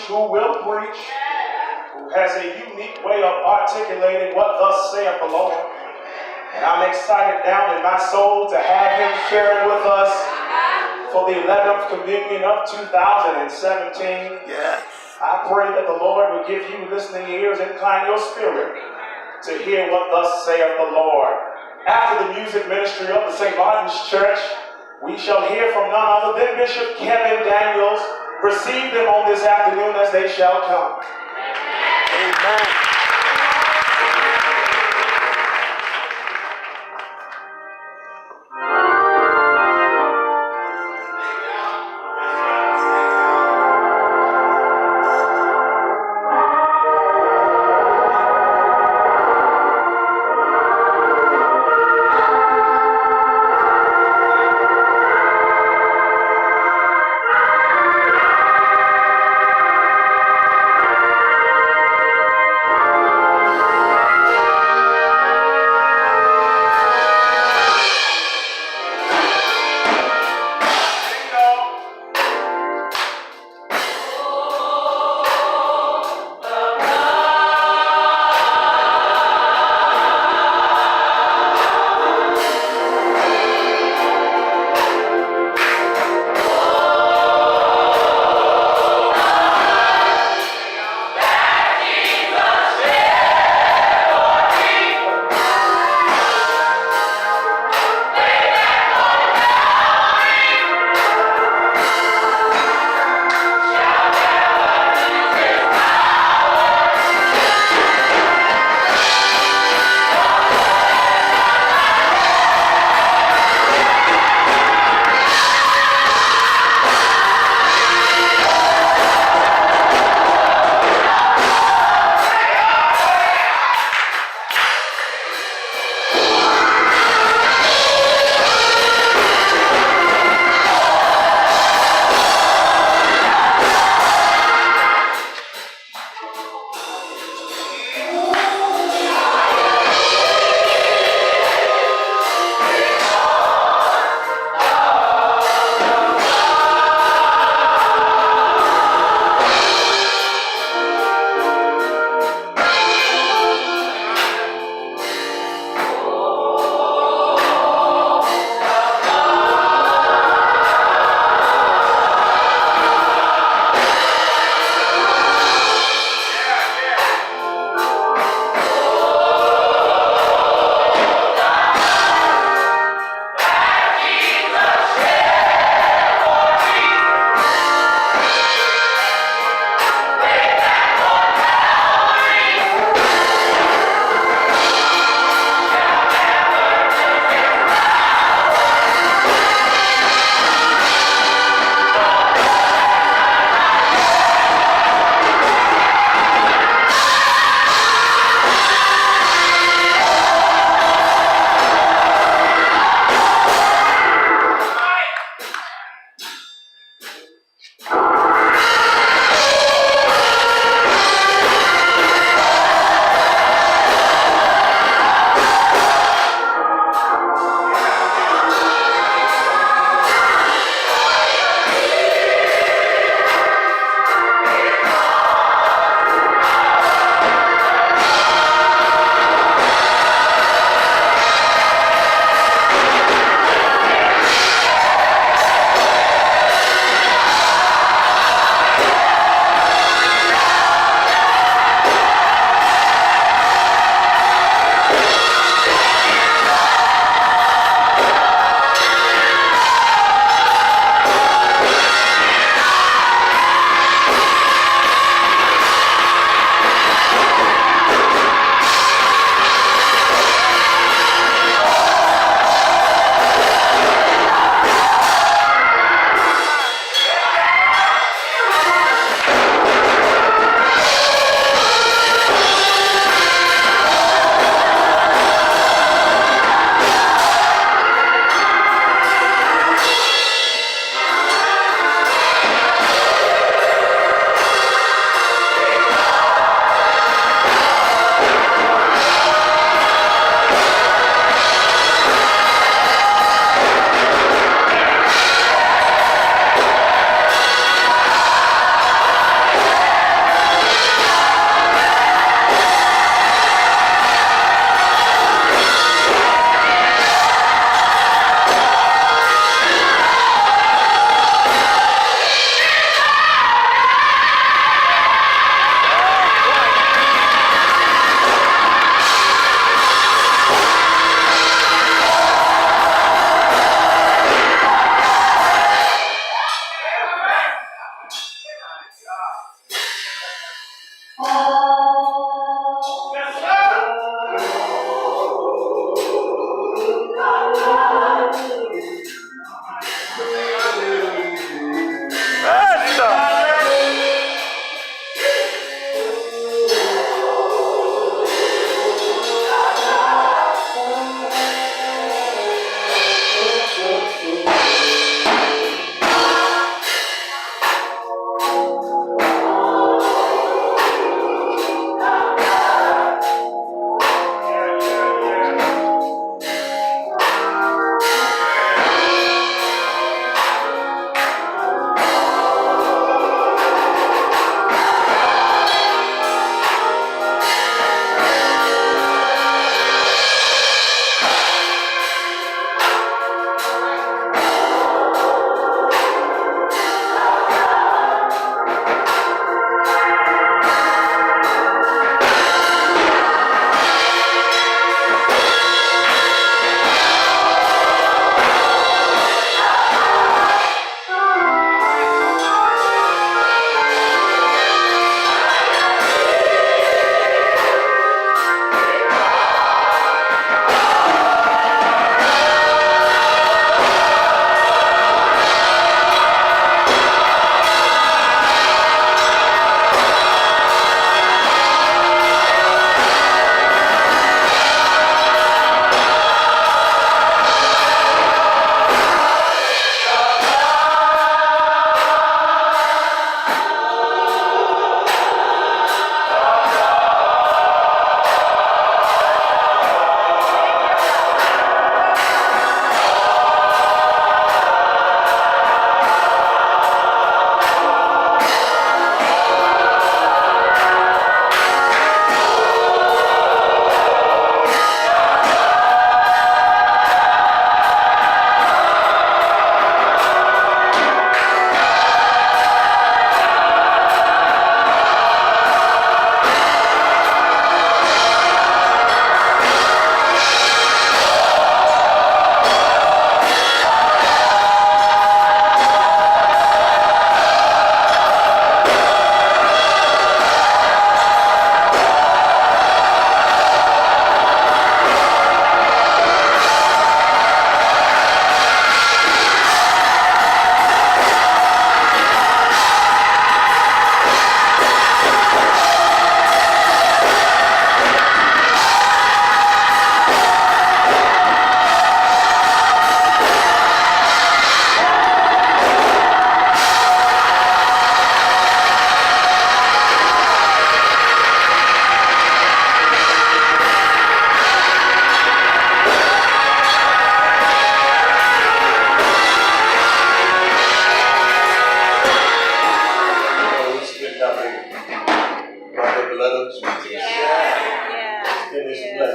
who will preach, who has a unique way of articulating what thus saith the Lord. And I'm excited down in my soul to have him sharing with us for the 11th communion of 2017. Yes. I pray that the Lord will give you listening ears, incline your spirit to hear what thus saith the Lord. After the music ministry of the St. Martin's Church, we shall hear from none other than Bishop Kevin Daniels. Receive them on this afternoon as they shall come. Amen.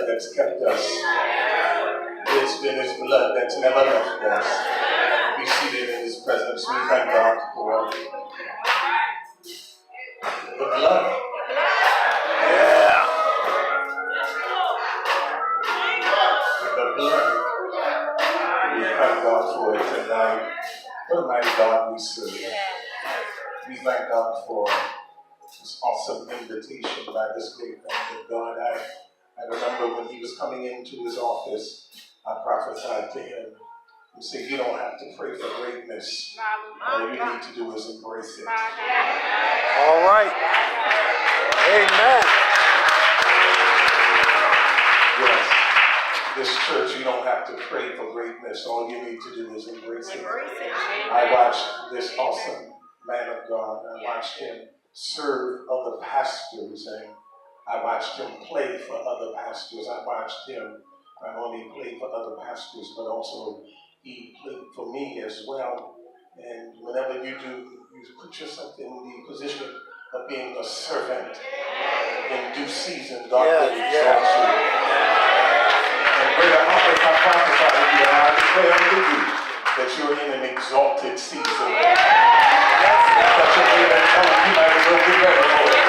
That's kept us. It's been His blood that's never left us. Be seated in His presence. We thank God for the blood. Yeah. The blood. We thank God for it tonight. What a mighty God we serve. We thank God for this awesome invitation by this great man of God. I remember when he was coming into his office, I prophesied to him. He said, you don't have to pray for greatness. All you need to do is embrace it. All right. Amen. Yes. This church, you don't have to pray for greatness. All you need to do is embrace it. I watched this awesome man of God. I watched him serve other pastors, and I watched him play for other pastors. I watched him not only play for other pastors, but also he played for me as well. And whenever you do, you put yourself in the position of being a servant. In due season, God will exalt you. And greater humble, I prophesy to you, and I declare unto you that you're in an exalted season. That you're in and tell him you might as well get ready for it.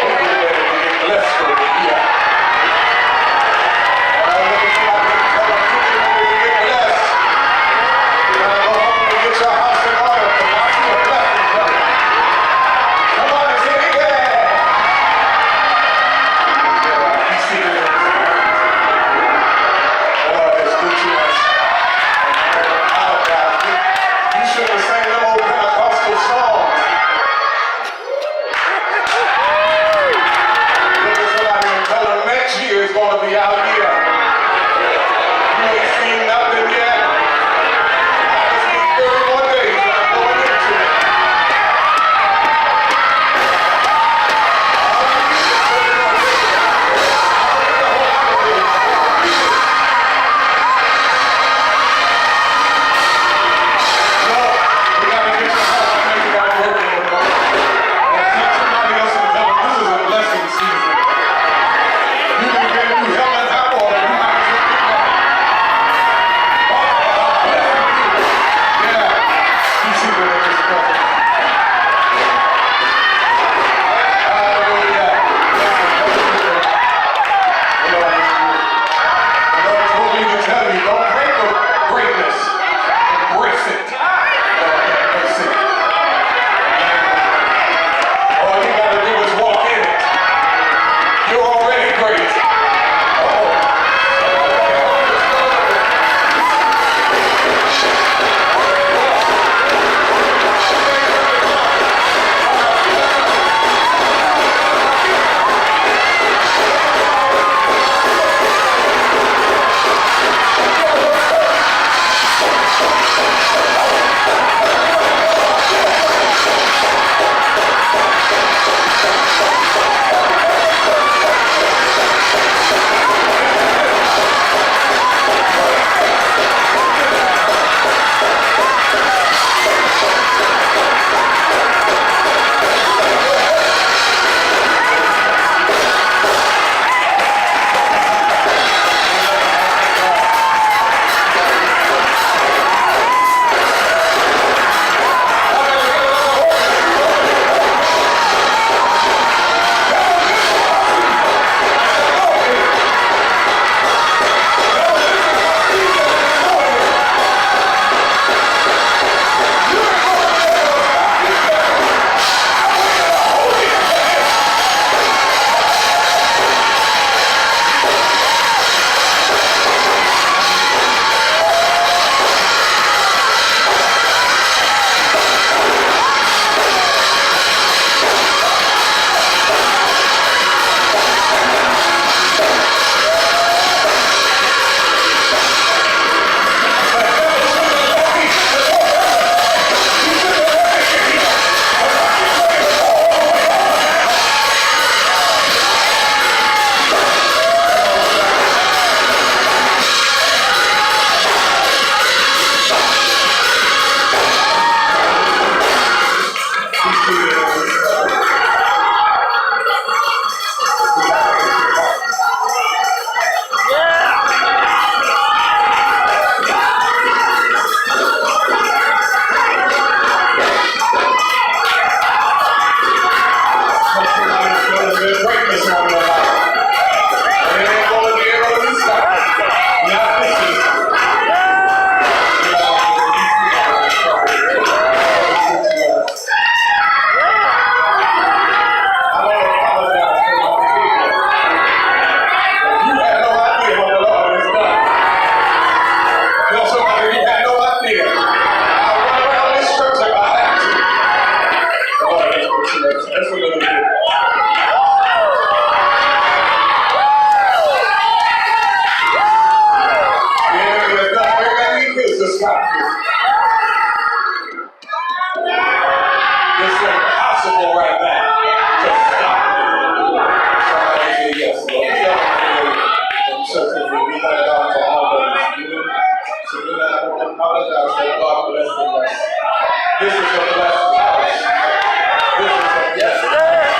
You get ready to get blessed for the year. And I look at somebody and tell them you get ready to get blessed. You're going to go home and get your house in order, because I see a blessing coming. Come on and say it again. of the out year. You ain't seen nothing yet. I just need 30 more days and I'm going into it. We gotta get your help. I know you got work in the morning. And tell somebody else in the devil, this is a blessing season. You can get through hell and high water. You might as well get right. Yeah. You see what it is, brother. Hallelujah. The Lord told me to tell you, don't break the greatness. Embrace it. Embrace it. All you gotta do is walk in it. You're already great. There's greatness on your life. And it ain't gonna be able to stop. Not this season. I want to apologize for my behavior. You had no idea what the Lord has done. Tell somebody you had no idea. I'll run around this church if I have to. Oh, that's a little bit. To stop you. It's impossible right now to stop you. Somebody say yes, Lord. And certainly we thank God for all that He's doing. So we don't have to apologize for God blessing us. This is a blessed house. This is a blessed house.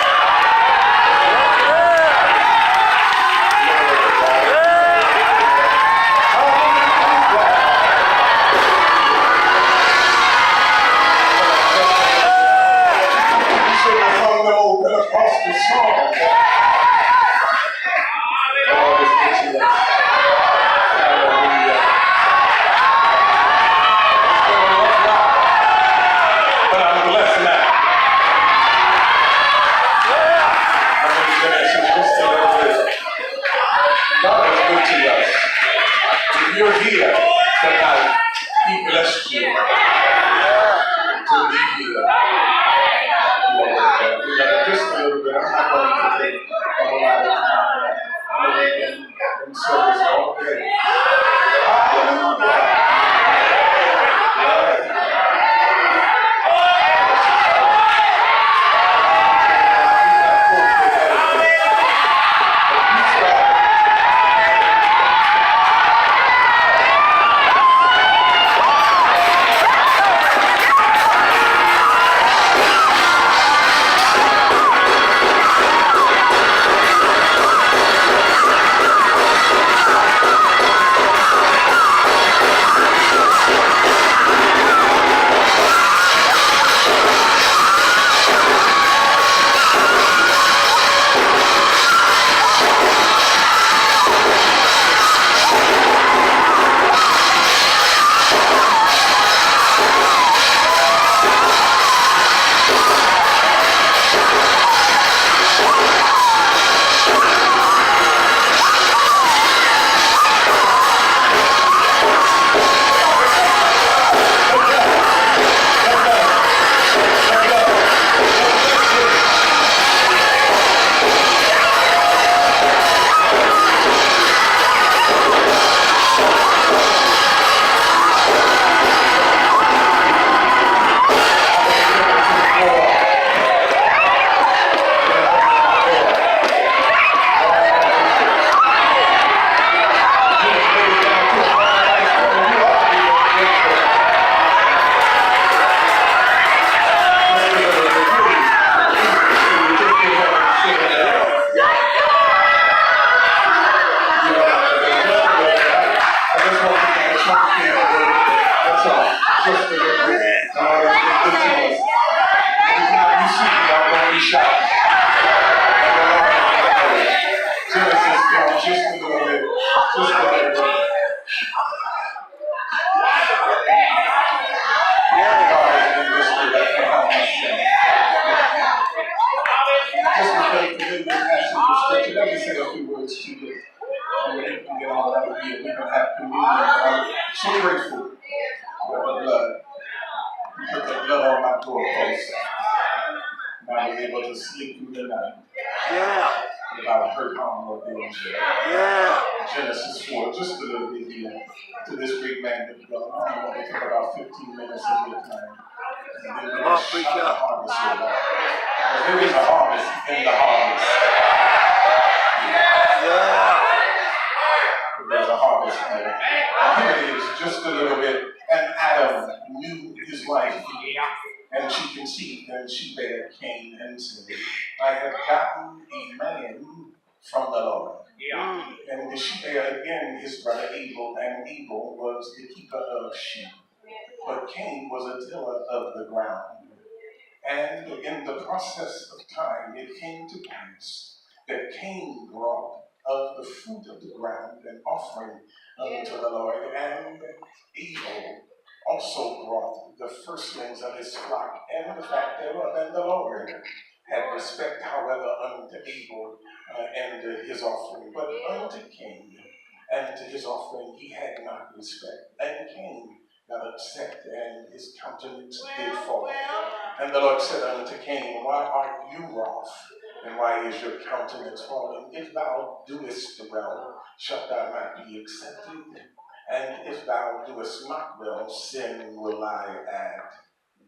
very familiar passage of scripture. Let me say a few words to you. And we can get on out of here. We can have communion. I'm so grateful for the blood. You put the blood on my doorpost. And I was able to sleep through the night. Yeah. Without hurt, harm, or danger. Yeah. Genesis 4, just a little bit here, to this great man of God. I want to take about 15 minutes of your time. And then we're going to shout the harvest over. But there is a harvest in the harvest. Yeah. There's a harvest here. And here it is, just a little bit. And Adam knew his wife, and she conceived, and she bare Cain, and said, I have gotten a man from the Lord. And she bare again his brother Abel, and Abel was the keeper of sheep, but Cain was a tiller of the ground. And in the process of time, it came to pass that Cain brought of the fruit of the ground an offering unto the Lord, and Abel also brought the firstlings of his flock and the fat thereof, and the Lord had respect, however, unto Abel and his offering, but unto Cain and to his offering he had not respect. And Cain got upset, and his countenance did fall. And the Lord said unto Cain, why art you wroth, and why is your countenance fallen? If thou doest well, shalt thou not be accepted? And if thou doest not well, sin will lie at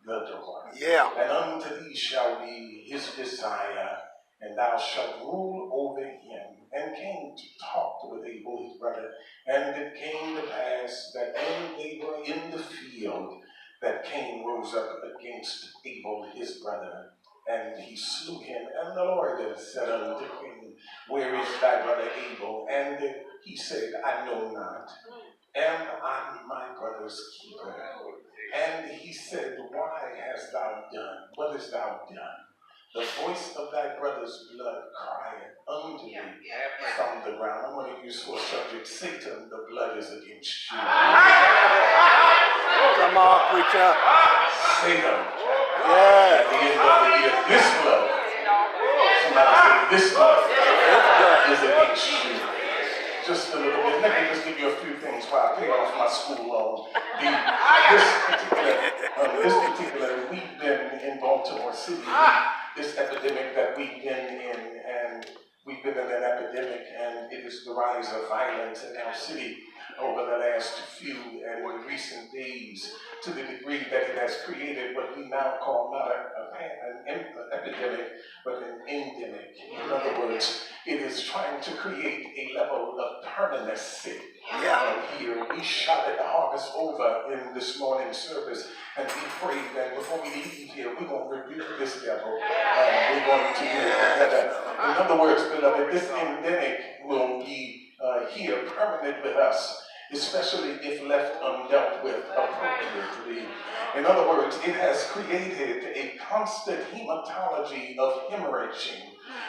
the door. Yeah. And unto thee shall be his desire, and thou shalt rule over him. And Cain talked with Abel his brother, and it came to pass that when they were in the field, that Cain rose up against Abel his brother, and he slew him. And the Lord said unto Cain, where is thy brother Abel? And he said, I know not. Am I my brother's keeper? And he said, why hast thou done? What hast thou done? The voice of thy brother's blood crieth unto me from the ground. I'm going to use for a subject, Satan, the blood is against you. Come on, preacher. Satan. Yeah. At the end of the year, this blood. Somebody say, this blood is against you. Just a little bit. Let me just give you a few things while I pay off my school loan. This particular, we've been in Baltimore City. This epidemic that we've been in, and we've been in an epidemic, and it is the rise of violence in our city over the last few and recent days, to the degree that it has created what we now call not an epidemic, but an endemic. In other words, it is trying to create a level of permanency. Here, we shouted the harvest over in this morning's service, and we prayed that before we leave here, we're going to rebuke this devil. We're going to do it together. In other words, beloved, this endemic will be here permanent with us, especially if left undealt with appropriately. In other words, it has created a constant hematology of hemorrhaging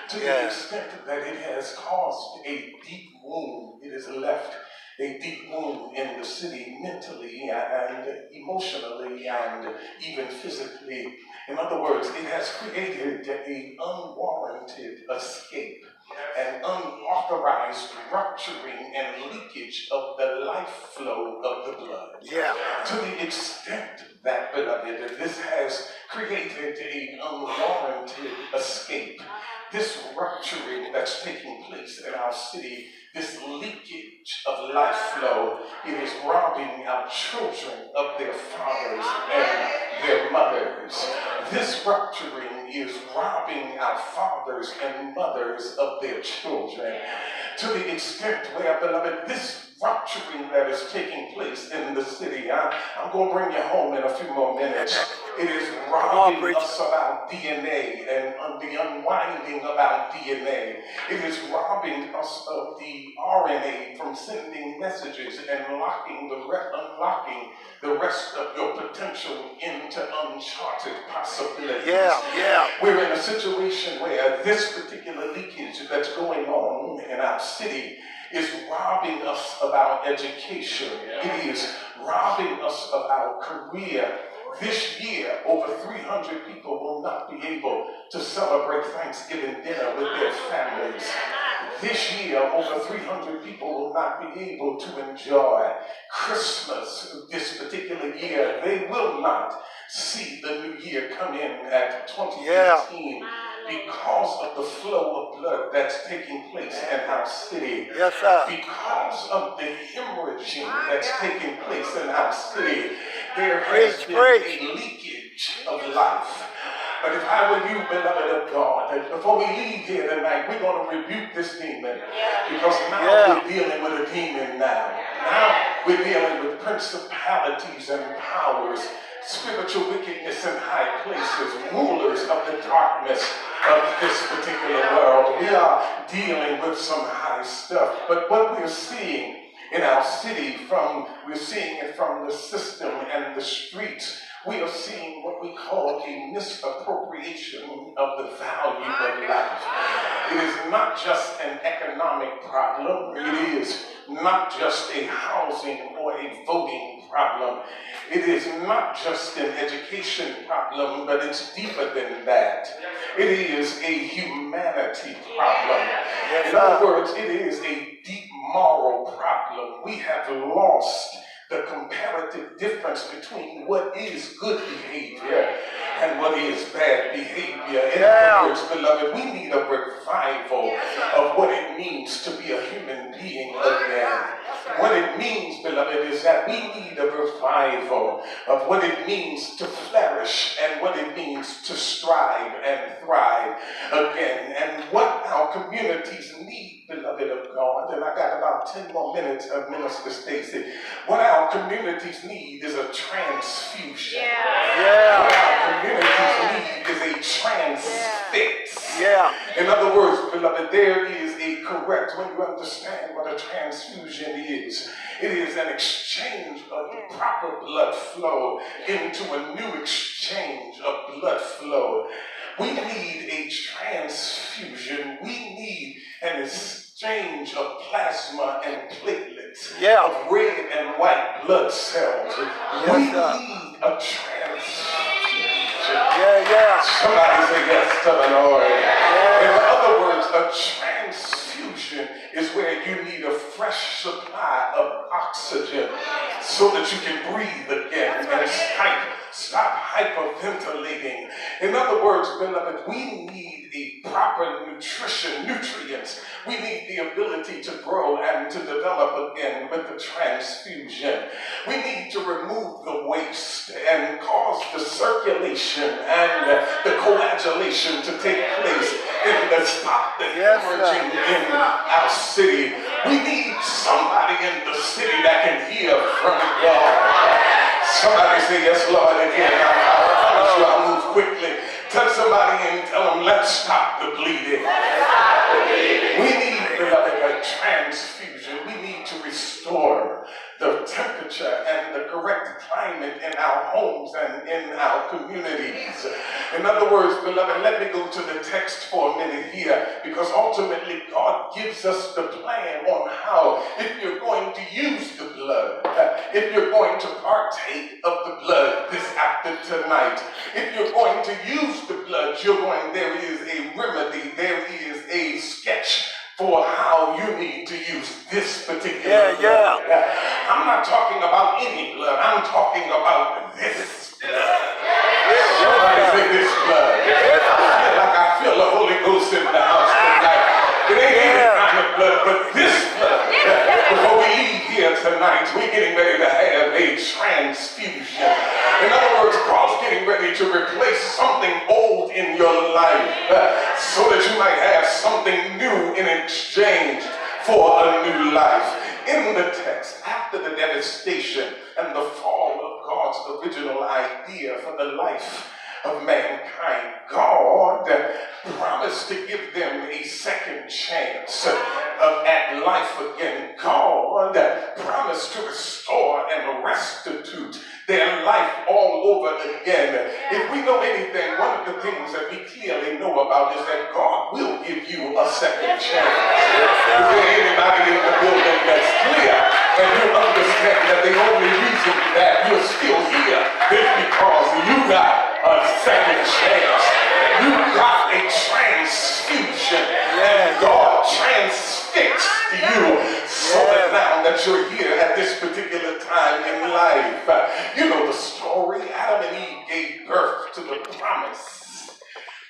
to the extent that it has caused a deep wound. It has left a deep wound in the city mentally and emotionally and even physically. In other words, it has created an unwarranted escape, an unauthorized rupturing and leakage of the life flow of the blood. To the extent that, beloved, this has created an unwarranted escape. This rupturing that's taking place in our city, this leakage of life flow, it is robbing our children of their fathers and their mothers. This rupturing is robbing our fathers and mothers of their children, to the extent where, beloved, this rupturing that is taking place in the city, I'm going to bring you home in a few more minutes. It is robbing us of our DNA and the unwinding of our DNA. It is robbing us of the RNA from sending messages and unlocking the rest of your potential into uncharted possibilities. We're in a situation where this particular leakage that's going on in our city is robbing us of our education. It is robbing us of our career. This year, over 300 people will not be able to celebrate Thanksgiving dinner with their families. This year, over 300 people will not be able to enjoy Christmas this particular year. They will not see the new year come in at 2018 because of the flow of blood that's taking place in our city. Yes, sir. Because of the hemorrhaging that's taking place in our city. There has been a leakage of life. But if I were you, beloved of God, that before we leave here tonight, we're going to rebuke this demon. Because now we're dealing with a demon now. Now we're dealing with principalities and powers, spiritual wickedness in high places, rulers of the darkness of this particular world. We are dealing with some high stuff. But what we're seeing in our city, we're seeing it from the system and the streets. We are seeing what we call a misappropriation of the value of life. It is not just an economic problem. It is not just a housing or a voting problem. It is not just an education problem, but it's deeper than that. It is a humanity problem. In other words, it is a deep moral problem. We have lost the comparative difference between what is good behavior and what is bad behavior. In other words, beloved, we need a revival of what it means to be a human being again. What it means, beloved, is that we need a revival of what it means to flourish and what it means to strive and thrive again. And what our communities need, beloved of God, and I got about 10 more minutes of Minister Stacy, what our communities need is a transfusion. What our communities need is a transfix. In other words, beloved, there is a correct, when you understand what a transfusion is, it is an exchange of the proper blood flow into a new exchange of blood flow. We need a transfusion. We need an exchange of plasma and platelets, of red and white blood cells. We need a transfusion. Somebody say yes to the Lord. In other words, a transfusion is where you need a fresh supply of oxygen so that you can breathe again and stop hyperventilating. In other words, beloved, we need a proper nutrients. We need the ability to grow and to develop again with the transfusion. We need to remove the waste and cause the circulation and the coagulation to take place in the stop the hemorrhaging in our city. We need somebody in the city that can hear from God. Somebody say yes, Lord, again. I promise you I'll move quickly. Touch somebody and tell them, let's stop the bleeding. We need, beloved, a transfusion. We need to restore the temperature and the correct climate in our homes and in our communities. In other words, beloved, let me go to the text for a minute here, because ultimately God gives us the plan on how, if you're going to use the blood, if you're going to partake of the blood this after tonight, if you're going to use the blood, there is a remedy, there is a sketch for how you need to use this particular blood. I'm not talking about any blood. I'm talking about this blood. Somebody say this blood. I feel the Holy Ghost in the house tonight. It ain't any kind of blood, but this blood. Before we leave here tonight, we're getting ready to have a transfusion. In other words, God's getting ready to replace something old in your life so that you might have something new in exchange for a new life. In the text, after the devastation and the fall of God's original idea for the life of mankind, God promised to give them a second chance at life again. God promised to restore and restitute their life all over again. If we know anything, one of the things that we clearly know about is that God will give you a second chance. Is there anybody in the building that's clear and you understand that the only reason that you're still here is because you got a second chance. You got a transfusion, and God transfixed you so that now that you're here at this particular time in life. You know the story. Adam and Eve gave birth to the promise.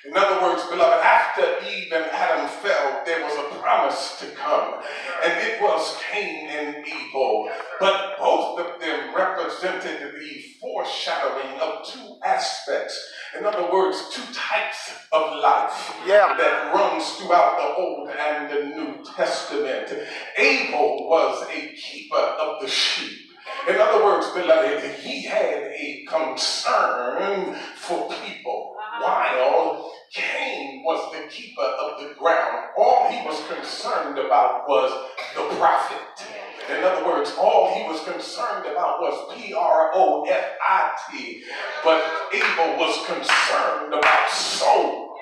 In other words, beloved, after Eve and Adam fell, there was a promise to come, and it was Cain and Abel. But both of them represented the foreshadowing of two aspects. In other words, two types of life that runs throughout the Old and the New Testament. Abel was a keeper of the sheep. In other words, beloved, he had a concern for people, while Cain was the keeper of the ground. All he was concerned about was the profit. In other words, all he was concerned about was profit, but Abel was concerned about souls.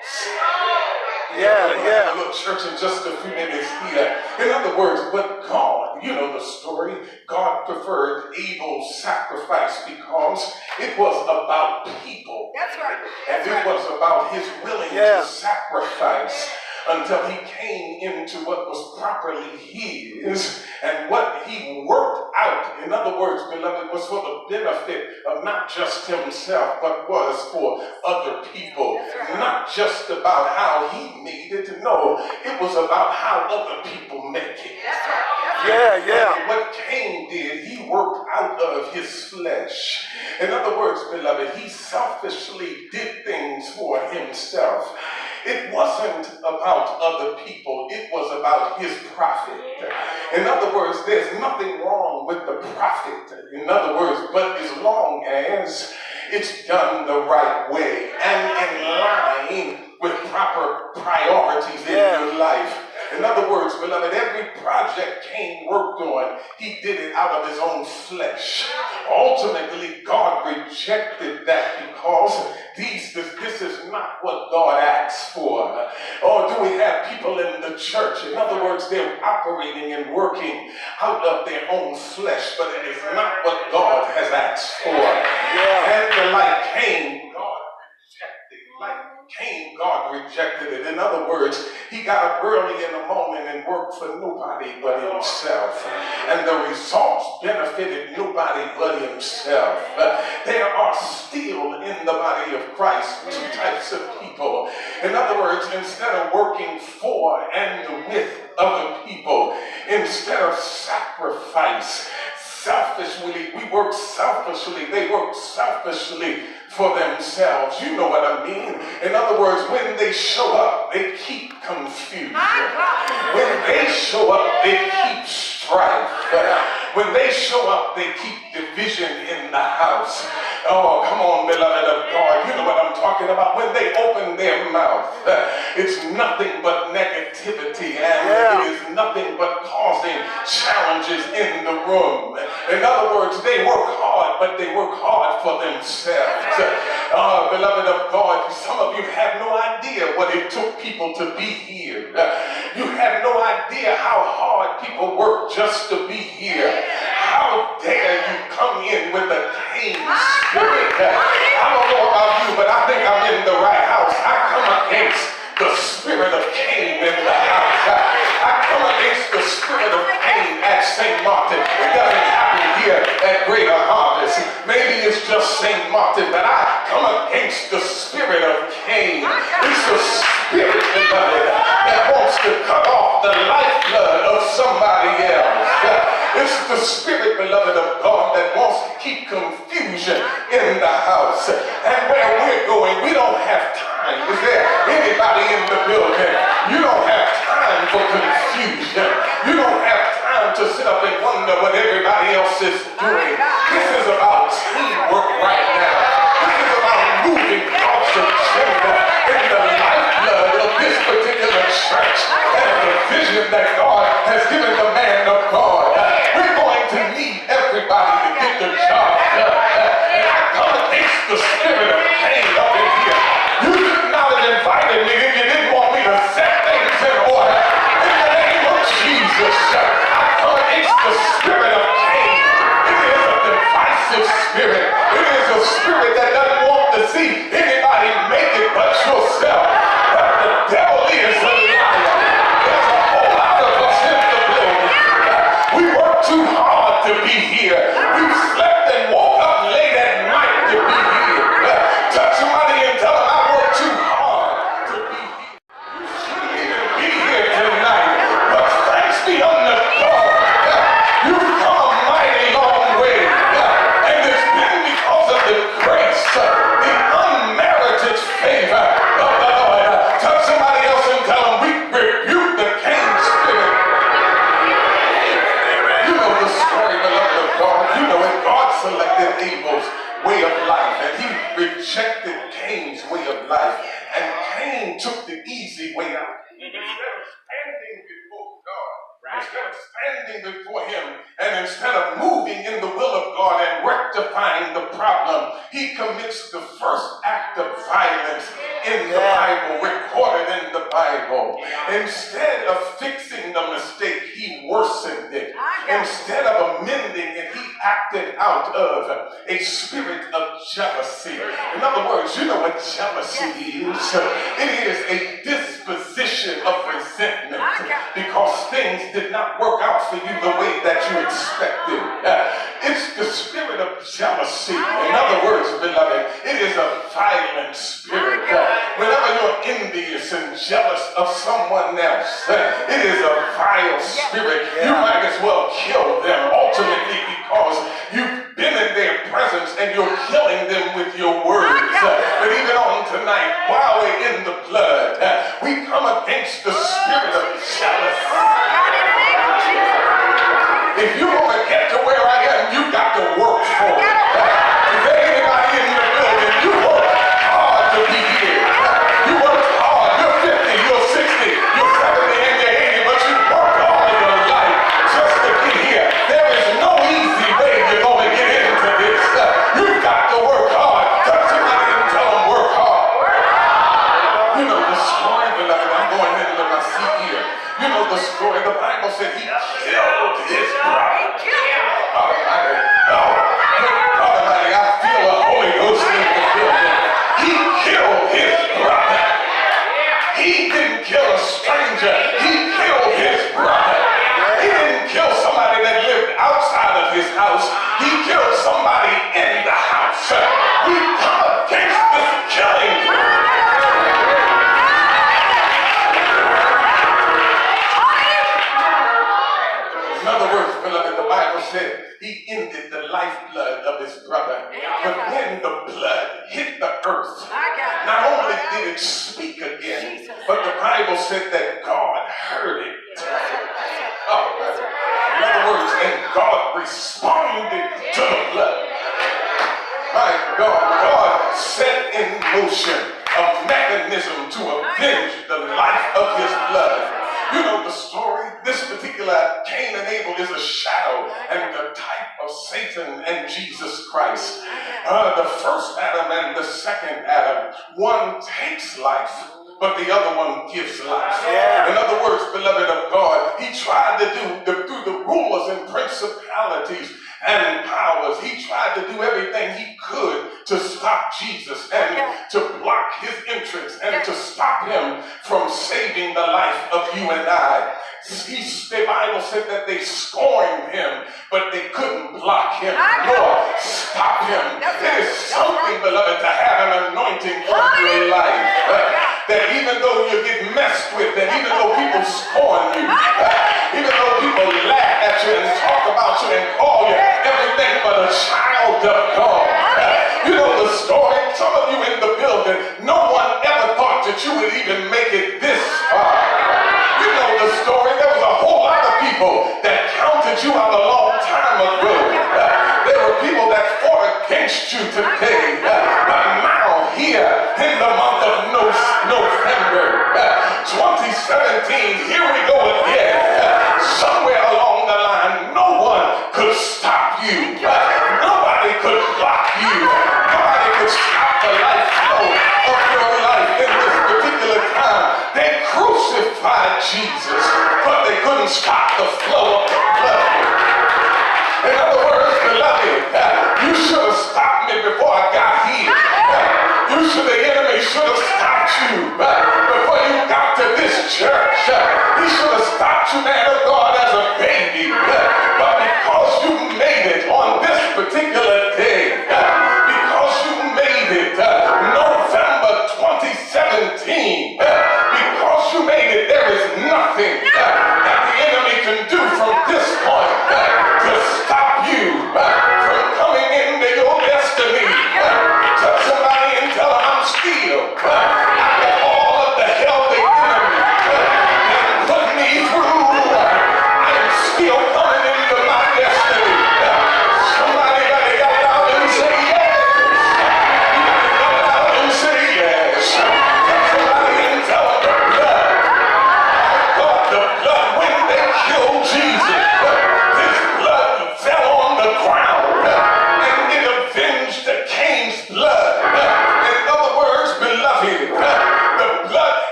A little church in just a few minutes here. In other words, but God, you know the story, God preferred Abel's sacrifice because it was about people. That's right. And it was about his willingness to sacrifice until he came into what was properly his, and what he worked out, in other words, beloved, was for the benefit of not just himself, but was for other people. Not just about how he made it, no, it was about how other people make it. And what Cain did, he worked out of his flesh. In other words, beloved, he selfishly did things for himself. It wasn't about other people, it was about his profit. In other words, there's nothing wrong with the profit. In other words, but as long as it's done the right way and in line with proper priorities in your life. In other words, beloved, every project Cain worked on, he did it out of his own flesh. Ultimately, God rejected that because this is not what God asks for. Or do we have people in the church? In other words, they're operating and working out of their own flesh, but it is not what God has asked for. And like Cain, God rejected it. In other words, he got up early in the morning and worked for nobody but himself. And the results benefited nobody but himself. There are still in the body of Christ two types of people. In other words, instead of working for and with other people, instead of sacrifice, selfishly, we work selfishly, they work selfishly for themselves. You know what I mean? In other words, when they show up, they keep confusion. When they show up, they keep strife. When they show up, they keep division in the house. Oh, come on, beloved of God. You know what I'm talking about. When they open their mouth, it's nothing but negativity, and it is nothing but causing challenges in the room. In other words, they work hard, but they work hard for themselves. Beloved of God, some of you have no idea what it took people to be here. You have no idea how hard people work just to be here. How dare you come in with a Cain spirit? I don't know about you, but I think I'm in the right house. I come against the spirit of Cain in the house. I come against the spirit of Cain at St.Martin. It doesn't happen here at Greater Harvest. Maybe it's just St.Martin, but I come against the spirit of Cain. It's a spirit, beloved, that wants to cut off the lifeblood of somebody else. It's the spirit, beloved of God, that wants to keep confusion in the house. And where we're going, we don't have time. Is there anybody in the building? You don't have time for confusion. You don't have time to sit up and wonder what everybody else is doing. This is about teamwork right now. This is about moving God's agenda in the lifeblood of this particular church and the vision that God has given the man of God. We're going to need everybody to get the job done. And I come against the spirit of Cain up in here. You should not have invited me if you didn't want me to set things standing before him, and instead of moving in the will of God and rectifying the problem, he commits the first act of violence in the Bible, recorded in the Bible. Instead of fixing the mistake, he worsened it. Instead of amending it, he acted out of a spirit of jealousy. In other words, you know what jealousy is? It is a disposition of resentment because things did not work out for you the way that you expected. It's the spirit of jealousy. In other words, beloved, it is a violent spirit. Whenever you're envious and jealous of someone else, it is a vile spirit. You might as well kill them ultimately because you've been in their presence and you're killing them with your words. But even on tonight, while we're in the blood, we come against the spirit of jealousy. If you want to get to where I am, you got to work for it. Is there anybody in the building? You work hard to be here. You work hard. You're 50, you're 60, you're 70, and you're 80, but you worked all of your life just to get here. There is no easy way you're going to get into this. You've got to work hard. Touch somebody and tell them work hard. You know the story, beloved. I'm going into my seat here. You know the story. The Bible said he killed his brother. Almighty. Almighty. I feel the Holy Ghost in the building. He killed his brother. He didn't kill a stranger. He killed his brother. He didn't kill somebody that lived outside of his house. He killed somebody in the house. We come against this killing. In other words, beloved, the Bible said he ended the lifeblood of his brother. But when the blood hit the earth, not only did it speak again, but the Bible said that God heard it. In other words, and God responded to the blood. My God set in motion a mechanism to avenge the life of his blood. You know the story. This particular Cain and Abel is a shadow and the type of Satan and Jesus Christ. The first Adam and the second Adam. One takes life, but the other one gives life. In other words, beloved of God, he tried to do through the rulers and principalities and powers. He tried to do everything he could to stop Jesus and to block his entrance and to stop him from saving the life of you and I. The Bible said that they scorned him, but they couldn't block him nor stop him. It is something, beloved, to have an anointing on your life. That even though you get messed with, that even though people scorn you, even though people laugh at you and talk about you and call you everything but a child of God. You know the story. Some of you in the building, no one ever thought that you would even make it this far. You know the story. There was a whole lot of people that counted you out a long time ago. There were people that fought against you today. But now here in the month of November 2017, here we go again. Somewhere along the line, no one could stop you. Nobody could block you. Nobody could stop the life flow of your life in this particular time. They crucified Jesus, but they couldn't stop the flow of the blood. In other words, beloved, you should have stopped me before I got here. The enemy should have stopped you before you got to this church. He should have stopped you, man of God, as a baby. But because you made it on this particular day, because you made it November 2017, because you made it, there is nothing that the enemy can do from this point to stop you from coming into your destiny. Touch somebody and tell them I'm still after all of the hell the enemy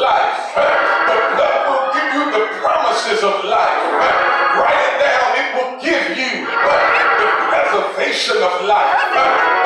life. The blood will give you the promises of life. Write it down. It will give you the preservation of life.